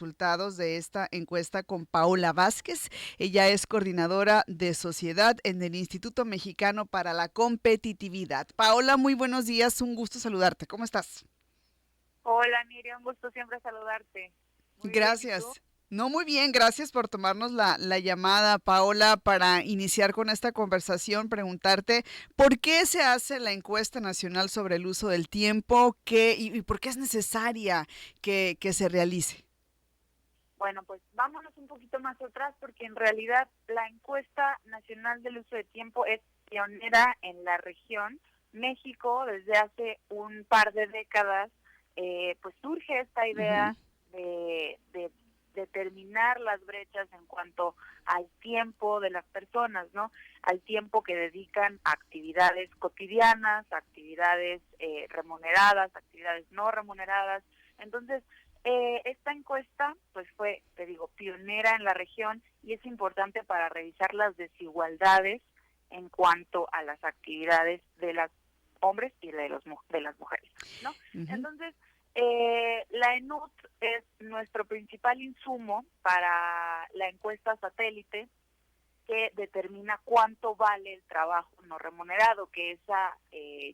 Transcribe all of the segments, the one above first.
resultados de esta encuesta con Paola Vázquez. Ella es coordinadora de sociedad en el Instituto Mexicano para la Competitividad. Paola, muy buenos días, un gusto saludarte. ¿Cómo estás? Hola, Miriam, un gusto siempre saludarte. Muy bien, ¿y tú? Gracias. No, muy bien, gracias por tomarnos la llamada, Paola, para iniciar con esta conversación, preguntarte por qué se hace la encuesta nacional sobre el uso del tiempo, y por qué es necesaria que se realice. Bueno, pues vámonos un poquito más atrás porque en realidad la encuesta nacional del uso de tiempo es pionera en la región. México desde hace un par de décadas pues surge esta Ujú, idea de determinar las brechas en cuanto al tiempo de las personas, ¿no? Al tiempo que dedican a actividades cotidianas, actividades remuneradas, actividades no remuneradas. Entonces, esta encuesta pues fue, te digo, pionera en la región y es importante para revisar las desigualdades en cuanto a las actividades de los hombres y de las mujeres, ¿no? ujú, Entonces, la ENUT es nuestro principal insumo para la encuesta satélite que determina cuánto vale el trabajo no remunerado, que esa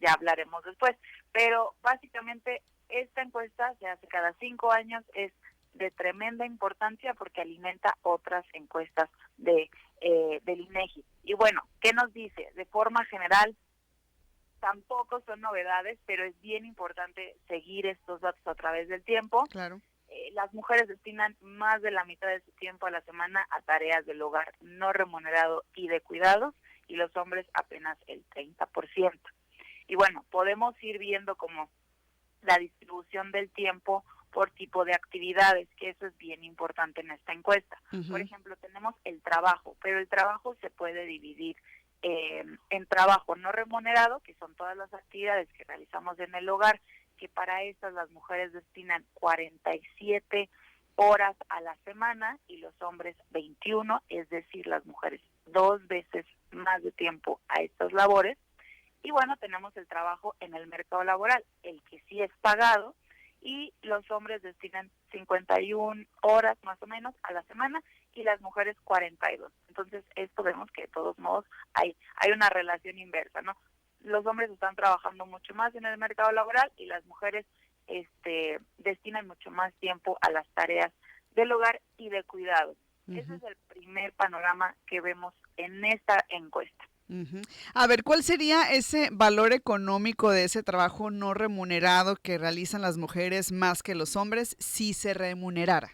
ya hablaremos después. Pero básicamente esta encuesta se hace cada 5 años, es de tremenda importancia porque alimenta otras encuestas del INEGI. Y bueno, ¿qué nos dice? De forma general, tampoco son novedades, pero es bien importante seguir estos datos a través del tiempo. claro. Las mujeres destinan más de la mitad de su tiempo a la semana a tareas del hogar no remunerado y de cuidados, y los hombres apenas el 30%. Y bueno, podemos ir viendo como la distribución del tiempo por tipo de actividades, que eso es bien importante en esta encuesta. Por Ujú, ejemplo, tenemos el trabajo, pero el trabajo se puede dividir en trabajo no remunerado, que son todas las actividades que realizamos en el hogar, que para estas las mujeres destinan 47 horas a la semana y los hombres 21, es decir, las mujeres 2 veces más de tiempo a estas labores. Y bueno, tenemos el trabajo en el mercado laboral, el que sí es pagado, y los hombres destinan 51 horas más o menos a la semana y las mujeres 42. Entonces, esto vemos que de todos modos hay una relación inversa, ¿no? Los hombres están trabajando mucho más en el mercado laboral y las mujeres destinan mucho más tiempo a las tareas del hogar y de cuidado. Ese ujú, es el primer panorama que vemos en esta encuesta. ujú. A ver, ¿cuál sería ese valor económico de ese trabajo no remunerado que realizan las mujeres más que los hombres si se remunerara?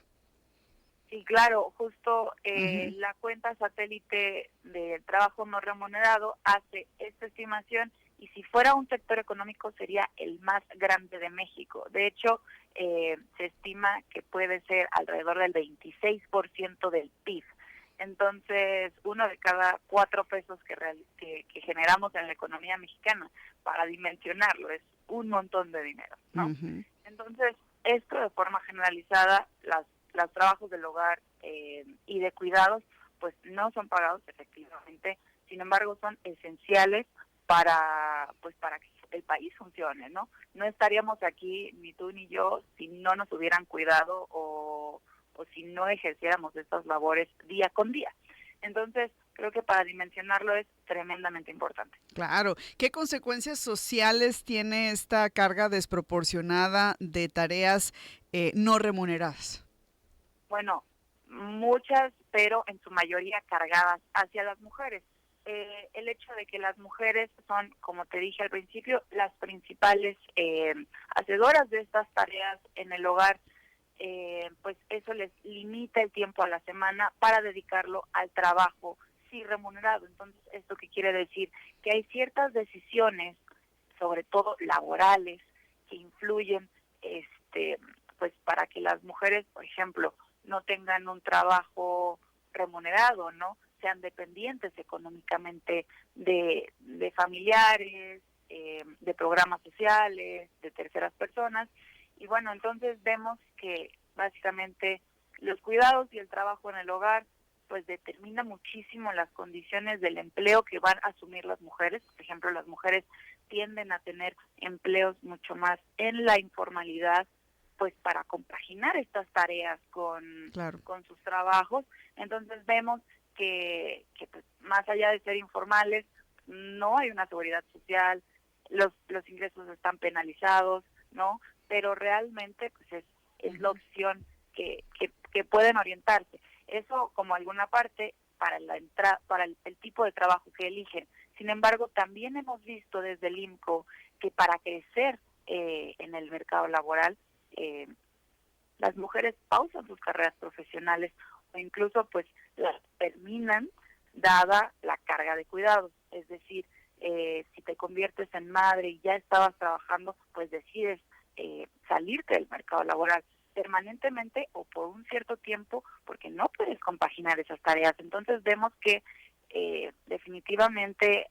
Sí, claro, justo Ujú, la cuenta satélite del trabajo no remunerado hace esta estimación y si fuera un sector económico sería el más grande de México. De hecho, se estima que puede ser alrededor del 26% del PIB. Entonces, uno de cada 4 pesos que generamos en la economía mexicana, para dimensionarlo, es un montón de dinero, ¿no? ujú. Entonces, esto de forma generalizada, los trabajos del hogar y de cuidados, pues no son pagados efectivamente, sin embargo son esenciales para que el país funcione, ¿no? No estaríamos aquí ni tú ni yo si no nos hubieran cuidado o si no ejerciéramos estas labores día con día. Entonces, creo que para dimensionarlo es tremendamente importante. Claro. ¿Qué consecuencias sociales tiene esta carga desproporcionada de tareas no remuneradas? Bueno, muchas, pero en su mayoría cargadas hacia las mujeres. El hecho de que las mujeres son, como te dije al principio, las principales hacedoras de estas tareas en el hogar, pues eso les limita el tiempo a la semana para dedicarlo al trabajo sí remunerado. Entonces, ¿esto qué quiere decir? Que hay ciertas decisiones, sobre todo laborales, que influyen, pues para que las mujeres, por ejemplo, no tengan un trabajo remunerado, ¿no? Sean dependientes económicamente de familiares, de programas sociales, de terceras personas. Y bueno, entonces vemos que básicamente los cuidados y el trabajo en el hogar pues determina muchísimo las condiciones del empleo que van a asumir las mujeres. Por ejemplo, las mujeres tienden a tener empleos mucho más en la informalidad, pues para compaginar estas tareas Claro. con sus trabajos. Entonces vemos que pues, más allá de ser informales, no hay una seguridad social, los ingresos están penalizados, ¿no? Pero realmente pues es la opción que pueden orientarse. Eso como alguna parte para la entrada, para el tipo de trabajo que eligen. Sin embargo, también hemos visto desde el IMCO que para crecer en el mercado laboral, las mujeres pausan sus carreras profesionales o incluso pues las terminan dada la carga de cuidados. Es decir, si te conviertes en madre y ya estabas trabajando, pues decides salirte del mercado laboral permanentemente o por un cierto tiempo porque no puedes compaginar esas tareas. Entonces vemos que definitivamente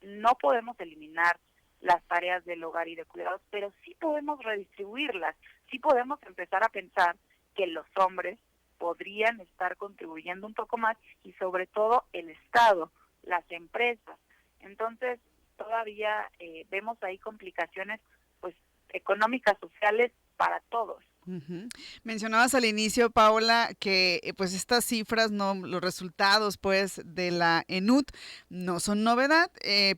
no podemos eliminar las tareas del hogar y de cuidados, pero sí podemos redistribuirlas, sí podemos empezar a pensar que los hombres podrían estar contribuyendo un poco más y sobre todo el Estado, las empresas. Entonces todavía vemos ahí complicaciones pues económicas, sociales para todos. Ujú. Mencionabas al inicio, Paola, que pues estas cifras, no, los resultados pues de la ENUD no son novedad,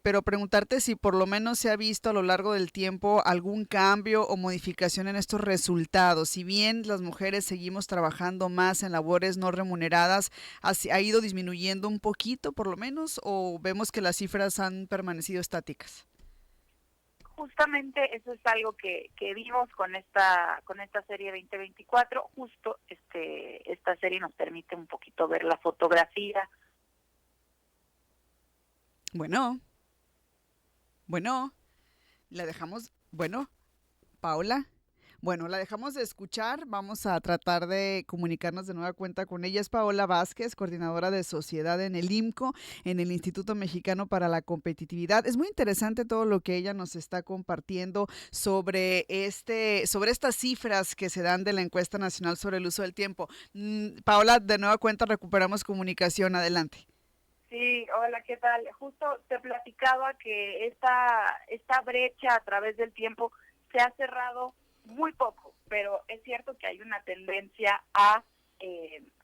pero preguntarte si por lo menos se ha visto a lo largo del tiempo algún cambio o modificación en estos resultados. Si bien las mujeres seguimos trabajando más en labores no remuneradas, ¿ha ido disminuyendo un poquito por lo menos o vemos que las cifras han permanecido estáticas? Justamente eso es algo que vimos con esta serie 2024. Justo esta serie nos permite un poquito ver la fotografía. Bueno, bueno, la dejamos, bueno, Paola. Bueno, la dejamos de escuchar. Vamos a tratar de comunicarnos de nueva cuenta con ella. Es Paola Vázquez, coordinadora de sociedad en el IMCO, en el Instituto Mexicano para la Competitividad. Es muy interesante todo lo que ella nos está compartiendo sobre estas cifras que se dan de la encuesta nacional sobre el uso del tiempo. Paola, de nueva cuenta recuperamos comunicación. Adelante. Sí, hola, ¿qué tal? Justo te platicaba que esta brecha a través del tiempo se ha cerrado muy poco, pero es cierto que hay una tendencia a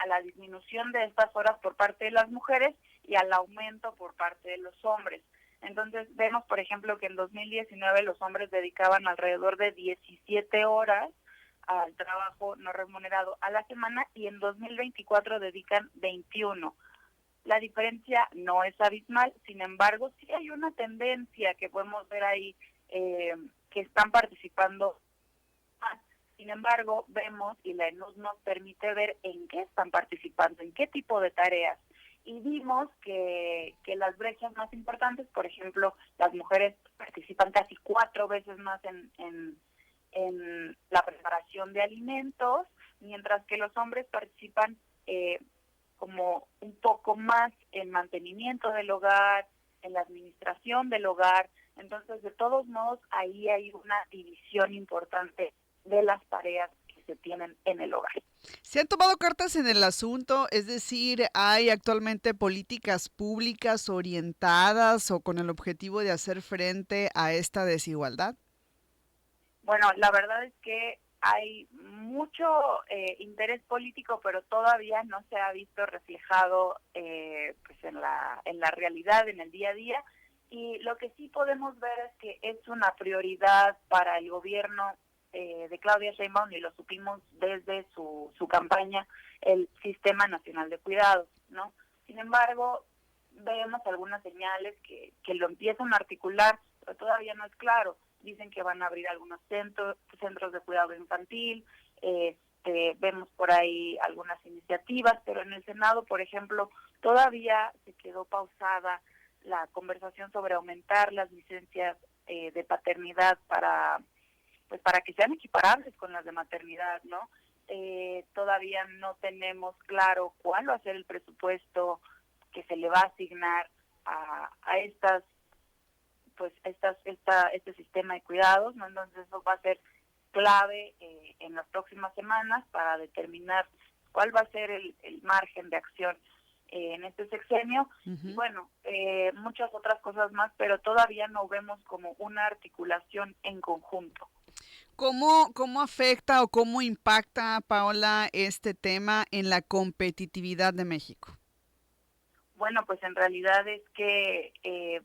la disminución de estas horas por parte de las mujeres y al aumento por parte de los hombres. Entonces vemos, por ejemplo, que en 2019 los hombres dedicaban alrededor de 17 horas al trabajo no remunerado a la semana y en 2024 dedican 21. La diferencia no es abismal, sin embargo, sí hay una tendencia que podemos ver ahí que están participando más. Sin embargo, vemos y la ENUD nos permite ver en qué están participando, en qué tipo de tareas. Y vimos que las brechas más importantes, por ejemplo, las mujeres participan casi 4 veces más en la preparación de alimentos, mientras que los hombres participan como un poco más en mantenimiento del hogar, en la administración del hogar. Entonces, de todos modos, ahí hay una división importante de las tareas que se tienen en el hogar. ¿Se han tomado cartas en el asunto? Es decir, ¿hay actualmente políticas públicas orientadas o con el objetivo de hacer frente a esta desigualdad? Bueno, la verdad es que hay mucho interés político, pero todavía no se ha visto reflejado pues en la realidad, en el día a día. Y lo que sí podemos ver es que es una prioridad para el gobierno de Claudia Sheinbaum, y lo supimos desde su campaña, el Sistema Nacional de Cuidados, ¿no? Sin embargo, vemos algunas señales que lo empiezan a articular, pero todavía no es claro. Dicen que van a abrir algunos centros de cuidado infantil, vemos por ahí algunas iniciativas, pero en el Senado, por ejemplo, todavía se quedó pausada la conversación sobre aumentar las licencias de paternidad para que sean equiparables con las de maternidad, ¿no? Todavía no tenemos claro cuál va a ser el presupuesto que se le va a asignar a estas este sistema de cuidados, ¿no? Entonces eso va a ser clave en las próximas semanas para determinar cuál va a ser el margen de acción en este sexenio. Y bueno, muchas otras cosas más, pero todavía no vemos como una articulación en conjunto. ¿Cómo afecta o cómo impacta, Paola, este tema en la competitividad de México? Bueno, pues en realidad es que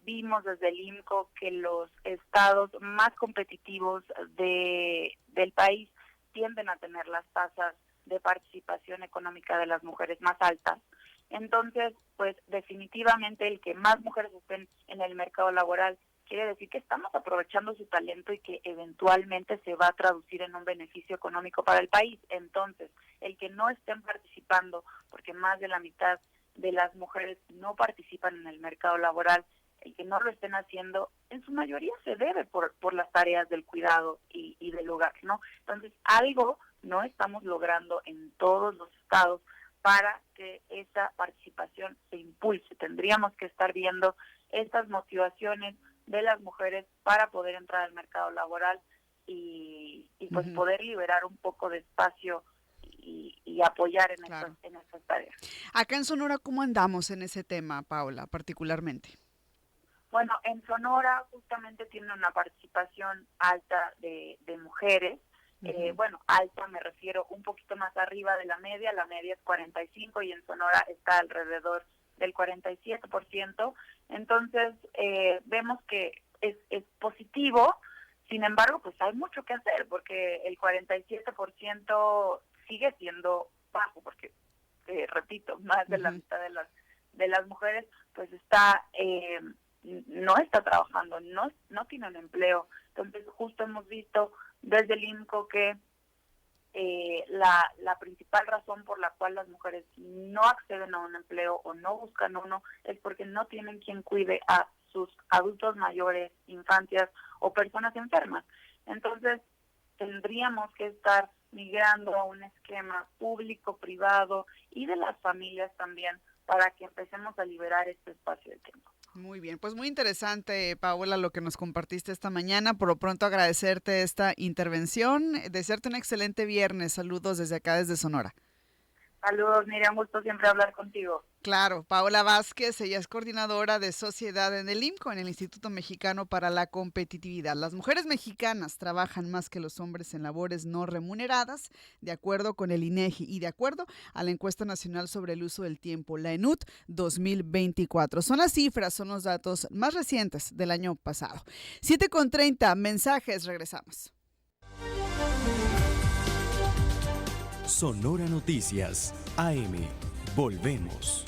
vimos desde el IMCO que los estados más competitivos del país tienden a tener las tasas de participación económica de las mujeres más altas. Entonces, pues definitivamente el que más mujeres estén en el mercado laboral quiere decir que estamos aprovechando su talento y que eventualmente se va a traducir en un beneficio económico para el país. Entonces, el que no estén participando, porque más de la mitad de las mujeres no participan en el mercado laboral, el que no lo estén haciendo, en su mayoría se debe por las tareas del cuidado y del hogar, ¿no? Entonces, algo no estamos logrando en todos los estados para que esa participación se impulse. Tendríamos que estar viendo estas motivaciones de las mujeres para poder entrar al mercado laboral y pues poder liberar un poco de espacio y apoyar en, Claro. en estas tareas. Acá en Sonora, ¿cómo andamos en ese tema, Paola, particularmente? Bueno, en Sonora justamente tiene una participación alta de mujeres. Bueno, alta me refiero un poquito más arriba de la media es 45 y en Sonora está alrededor del 47%. Entonces, vemos que es positivo, sin embargo, pues hay mucho que hacer porque el 47% sigue siendo bajo, porque, repito, más de la mitad de las mujeres pues está no está trabajando, no tiene un empleo. Entonces, justo hemos visto desde el IMCO que la principal razón por la cual las mujeres no acceden a un empleo o no buscan uno es porque no tienen quien cuide a sus adultos mayores, infancias o personas enfermas. Entonces, tendríamos que estar migrando a un esquema público-privado y de las familias también para que empecemos a liberar este espacio de tiempo. Muy bien, pues muy interesante, Paola, lo que nos compartiste esta mañana. Por lo pronto agradecerte esta intervención, desearte un excelente viernes. Saludos desde acá, desde Sonora. Saludos, Miriam, gusto siempre hablar contigo. Claro, Paola Vázquez, ella es coordinadora de sociedad en el IMCO, en el Instituto Mexicano para la Competitividad. Las mujeres mexicanas trabajan más que los hombres en labores no remuneradas, de acuerdo con el INEGI y de acuerdo a la encuesta nacional sobre el uso del tiempo, la ENUT 2024. Son las cifras, son los datos más recientes del año pasado. 7:30, mensajes, regresamos. Sonora Noticias, AM. Volvemos.